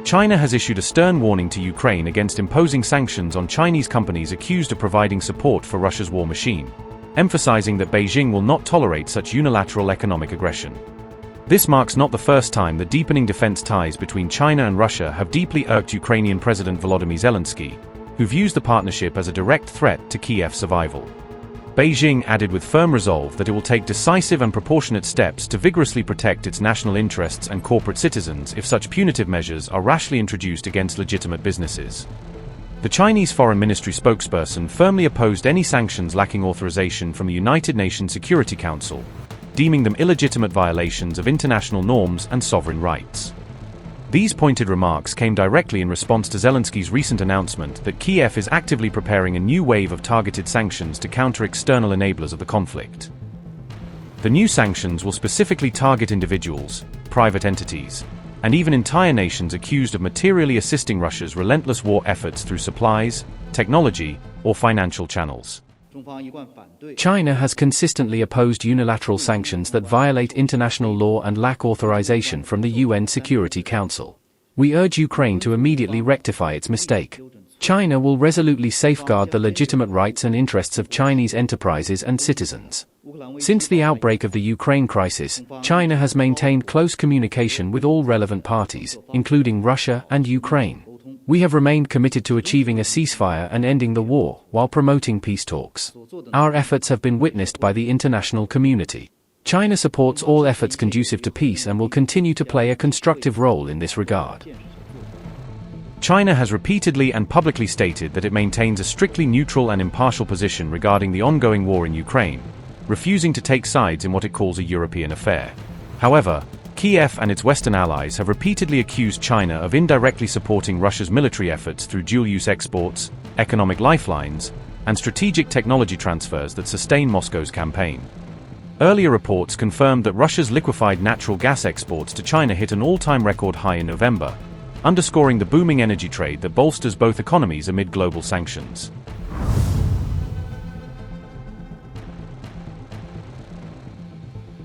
China has issued a stern warning to Ukraine against imposing sanctions on Chinese companies accused of providing support for Russia's war machine, emphasizing that Beijing will not tolerate such unilateral economic aggression. This marks not the first time that deepening defense ties between China and Russia have deeply irked Ukrainian President Volodymyr Zelensky, who views the partnership as a direct threat to Kiev's survival. Beijing added with firm resolve that it will take decisive and proportionate steps to vigorously protect its national interests and corporate citizens if such punitive measures are rashly introduced against legitimate businesses. The Chinese Foreign Ministry spokesperson firmly opposed any sanctions lacking authorization from the United Nations Security Council, deeming them illegitimate violations of international norms and sovereign rights. These pointed remarks came directly in response to Zelensky's recent announcement that Kiev is actively preparing a new wave of targeted sanctions to counter external enablers of the conflict. The new sanctions will specifically target individuals, private entities, and even entire nations accused of materially assisting Russia's relentless war efforts through supplies, technology, or financial channels. China has consistently opposed unilateral sanctions that violate international law and lack authorization from the UN Security Council. We urge Ukraine to immediately rectify its mistake. China will resolutely safeguard the legitimate rights and interests of Chinese enterprises and citizens. Since the outbreak of the Ukraine crisis, China has maintained close communication with all relevant parties, including Russia and Ukraine. We have remained committed to achieving a ceasefire and ending the war, while promoting peace talks. Our efforts have been witnessed by the international community. China supports all efforts conducive to peace and will continue to play a constructive role in this regard. China has repeatedly and publicly stated that it maintains a strictly neutral and impartial position regarding the ongoing war in Ukraine, refusing to take sides in what it calls a European affair. However, Kiev and its Western allies have repeatedly accused China of indirectly supporting Russia's military efforts through dual-use exports, economic lifelines, and strategic technology transfers that sustain Moscow's campaign. Earlier reports confirmed that Russia's liquefied natural gas exports to China hit an all-time record high in November, underscoring the booming energy trade that bolsters both economies amid global sanctions.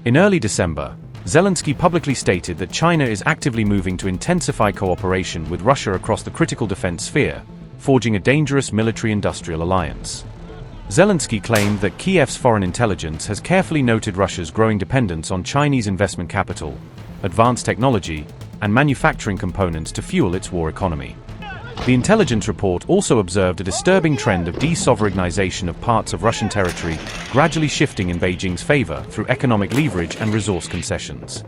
In early December, Zelensky publicly stated that China is actively moving to intensify cooperation with Russia across the critical defense sphere, forging a dangerous military-industrial alliance. Zelensky claimed that Kiev's foreign intelligence has carefully noted Russia's growing dependence on Chinese investment capital, advanced technology, and manufacturing components to fuel its war economy. The intelligence report also observed a disturbing trend of de-sovereignization of parts of Russian territory, gradually shifting in Beijing's favor through economic leverage and resource concessions.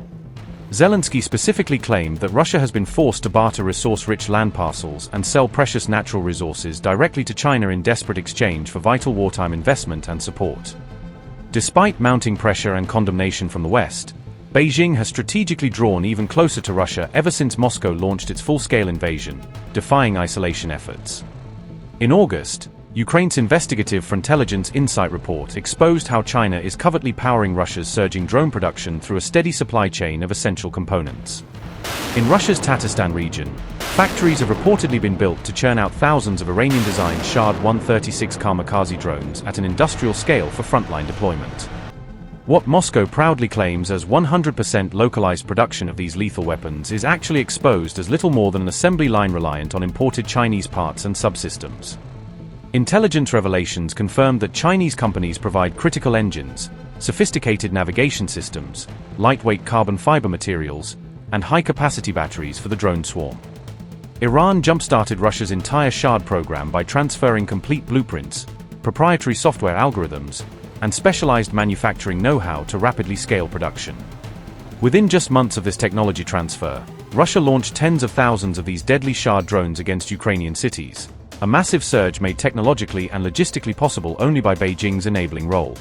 Zelensky specifically claimed that Russia has been forced to barter resource-rich land parcels and sell precious natural resources directly to China in desperate exchange for vital wartime investment and support. Despite mounting pressure and condemnation from the West, Beijing has strategically drawn even closer to Russia ever since Moscow launched its full-scale invasion, defying isolation efforts. In August, Ukraine's investigative Frontelligence Insight report exposed how China is covertly powering Russia's surging drone production through a steady supply chain of essential components. In Russia's Tatarstan region, factories have reportedly been built to churn out thousands of Iranian-designed Shahd-136 kamikaze drones at an industrial scale for frontline deployment. What Moscow proudly claims as 100% localized production of these lethal weapons is actually exposed as little more than an assembly line reliant on imported Chinese parts and subsystems. Intelligence revelations confirmed that Chinese companies provide critical engines, sophisticated navigation systems, lightweight carbon fiber materials, and high-capacity batteries for the drone swarm. Iran jump-started Russia's entire Shahd program by transferring complete blueprints, proprietary software algorithms, and specialized manufacturing know-how to rapidly scale production. Within just months of this technology transfer, Russia launched tens of thousands of these deadly Shahd drones against Ukrainian cities, a massive surge made technologically and logistically possible only by Beijing's enabling role.